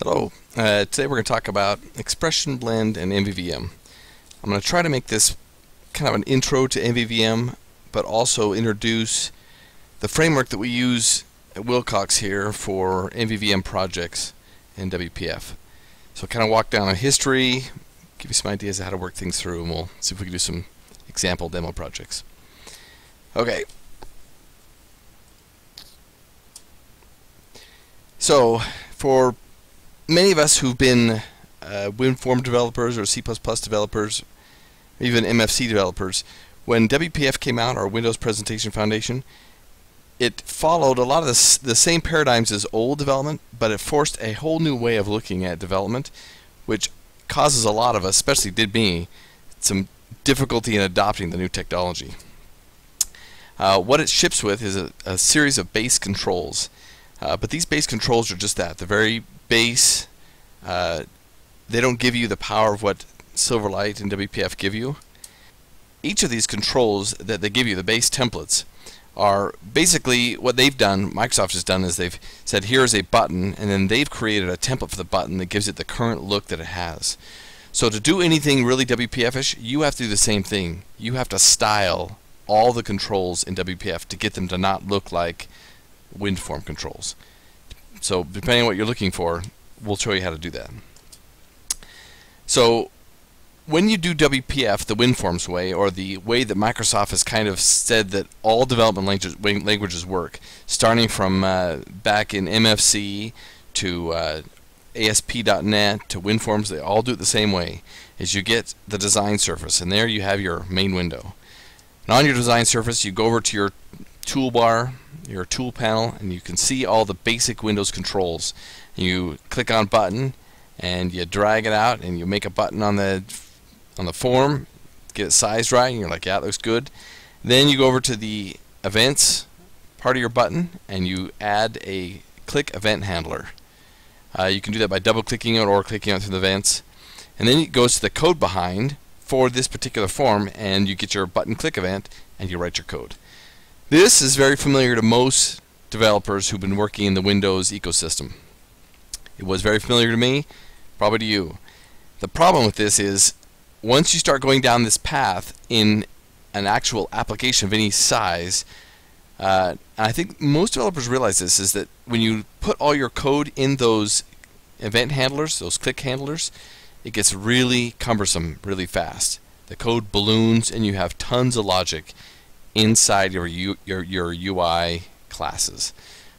Hello. Today we're going to talk about Expression Blend and MVVM. I'm going to try to make this kind of an intro to MVVM, but also introduce the framework that we use at Wilcox here for MVVM projects in WPF. So kind of walk down a history, give you some ideas of how to work things through, and we'll see if we can do some example demo projects. Okay. So for many of us who've been WinForm developers or C++ developers, even MFC developers, when WPF came out, our Windows Presentation Foundation, it followed a lot of the same paradigms as old development, but it forced a whole new way of looking at development, which causes a lot of us, especially did me, some difficulty in adopting the new technology. What it ships with is a series of base controls. But these base controls are just that. They're very base. They don't give you the power of what Silverlight and WPF give you. Each of these controls that they give you, the base templates, are basically what they've done, Microsoft has done, is they've said here's a button, and then they've created a template for the button that gives it the current look that it has. So to do anything really WPF-ish, you have to do the same thing. You have to style all the controls in WPF to get them to not look like WinForm controls. So depending on what you're looking for, we'll show you how to do that. So when you do WPF the WinForms way, or the way that Microsoft has kind of said that all development languages work, starting from back in MFC to ASP.NET to WinForms, they all do it the same way, is you get the design surface, and there you have your main window. And on your design surface, you go over to your toolbar, your tool panel, and you can see all the basic Windows controls. You click on button and you drag it out and you make a button on the form, get it sized right, and you're like, yeah, that looks good. Then you go over to the events part of your button and you add a click event handler. You can do that by double clicking it or clicking out through the events, and then it goes to the code behind for this particular form, and you get your button click event and you write your code. This is very familiar to most developers who've been working in the Windows ecosystem. It was very familiar to me, probably to you. The problem with this is once you start going down this path in an actual application of any size, and I think most developers realize this, is that when you put all your code in those event handlers, those click handlers, it gets really cumbersome really fast. The code balloons and you have tons of logic inside your UI classes,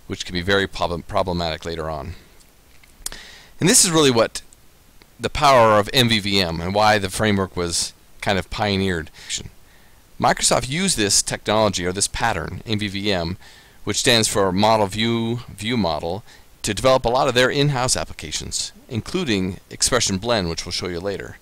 which can be very problematic later on. And this is really what the power of MVVM and why the framework was kind of pioneered. Microsoft used this technology, or this pattern, MVVM, which stands for Model View Model, to develop a lot of their in-house applications, including Expression Blend, which we'll show you later.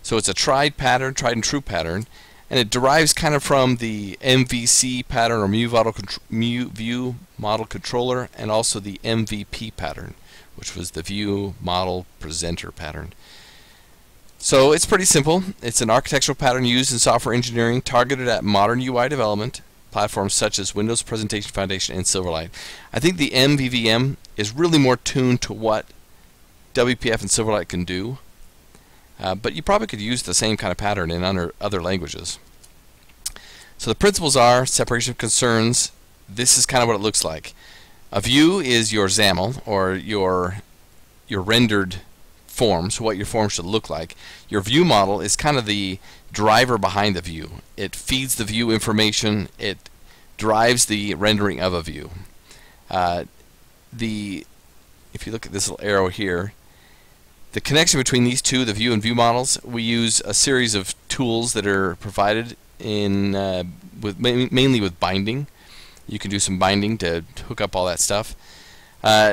So it's a tried and true pattern, and it derives kind of from the MVC pattern, or View Model Controller, and also the MVP pattern, which was the View Model Presenter pattern. So it's pretty simple. It's an architectural pattern used in software engineering targeted at modern UI development platforms such as Windows Presentation Foundation and Silverlight. I think the MVVM is really more tuned to what WPF and Silverlight can do. But you probably could use the same kind of pattern in other languages. So the principles are separation of concerns. This is kind of what it looks like. A view is your XAML, or your rendered form, so what your form should look like. Your view model is kind of the driver behind the view. It feeds the view information. It drives the rendering of a view. If you look at this little arrow here, the connection between these two, the view and view models, we use a series of tools that are provided in mainly with binding. You can do some binding to hook up all that stuff.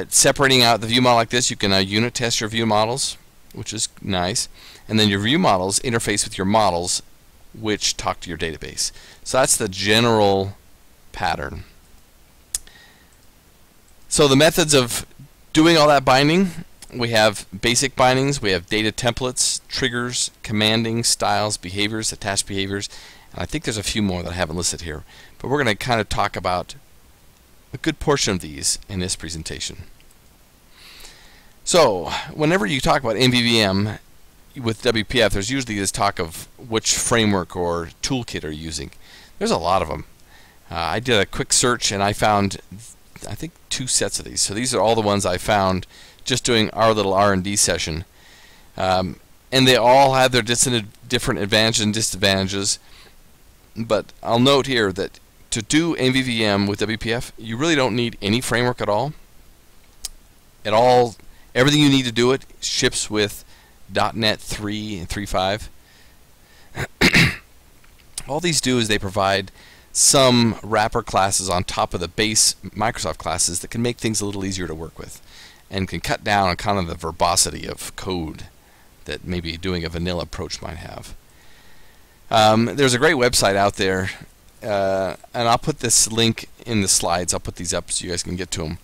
Separating out the view model like this, you can unit test your view models, which is nice. And then your view models interface with your models, which talk to your database. So that's the general pattern. So the methods of doing all that binding: we have basic bindings, we have data templates, triggers, commanding, styles, behaviors, attached behaviors, and I think there's a few more that I haven't listed here. But we're going to kind of talk about a good portion of these in this presentation. So whenever you talk about MVVM with WPF, there's usually this talk of which framework or toolkit are you using. There's a lot of them. I did a quick search and I found, I think, 2 sets of these. So these are all the ones I found just doing our little R&D session. And they all have their different advantages and disadvantages. But I'll note here that to do MVVM with WPF, you really don't need any framework at all. Everything you need to do it ships with .NET 3 and 3.5. All these do is they provide some wrapper classes on top of the base Microsoft classes that can make things a little easier to work with and can cut down on kind of the verbosity of code that maybe doing a vanilla approach might have. There's a great website out there, and I'll put this link in the slides. I'll put these up so you guys can get to them.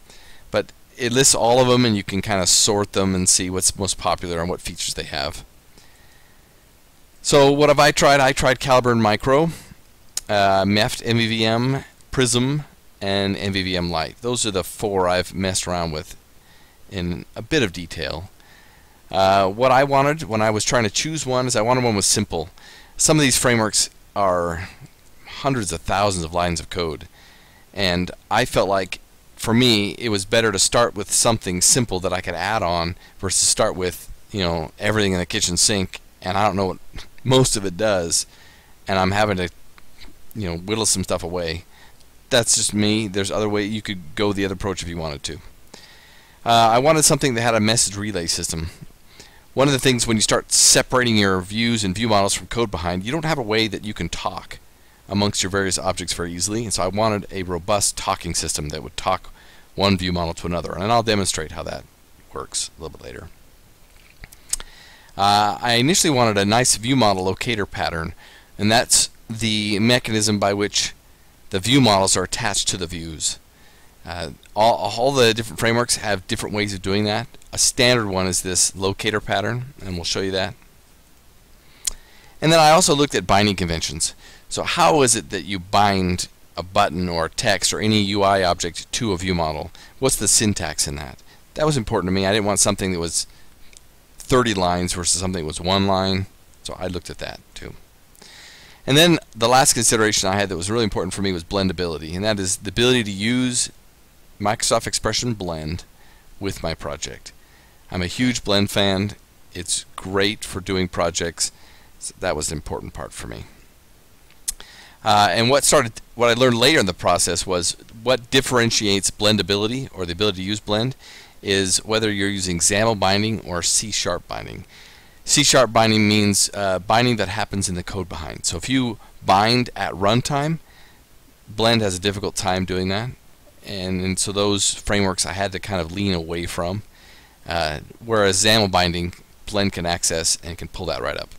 But it lists all of them, and you can kind of sort them and see what's most popular and what features they have. So what have I tried? I tried Caliburn Micro, MEFT, MVVM, Prism, and MVVM Lite. Those are the 4 I've messed around with in a bit of detail. What I wanted when I was trying to choose one is I wanted one with simple. Some of these frameworks are hundreds of thousands of lines of code, and I felt like for me it was better to start with something simple that I could add on versus start with, you know, everything in the kitchen sink and I don't know what most of it does, and I'm having to, you know, whittle some stuff away. That's just me. There's other way you could go the other approach if you wanted to. I wanted something that had a message relay system. One of the things when you start separating your views and view models from code behind, you don't have a way that you can talk amongst your various objects very easily, and so I wanted a robust talking system that would talk one view model to another, and I'll demonstrate how that works a little bit later. I initially wanted a nice view model locator pattern, and that's the mechanism by which the view models are attached to the views. All the different frameworks have different ways of doing that. A standard one is this locator pattern, and we'll show you that. And then I also looked at binding conventions. So how is it that you bind a button or text or any UI object to a view model? What's the syntax in that? That was important to me. I didn't want something that was 30 lines versus something that was 1 line, so I looked at that too. And then the last consideration I had that was really important for me was blendability, and that is the ability to use Microsoft Expression Blend with my project. I'm a huge Blend fan. It's great for doing projects. So that was an important part for me. And what I learned later in the process was what differentiates blendability, or the ability to use Blend, is whether you're using XAML binding or C# binding. C# binding means binding that happens in the code behind. So if you bind at runtime, Blend has a difficult time doing that, and so those frameworks I had to kind of lean away from. Whereas XAML binding, Blend can access and can pull that right up.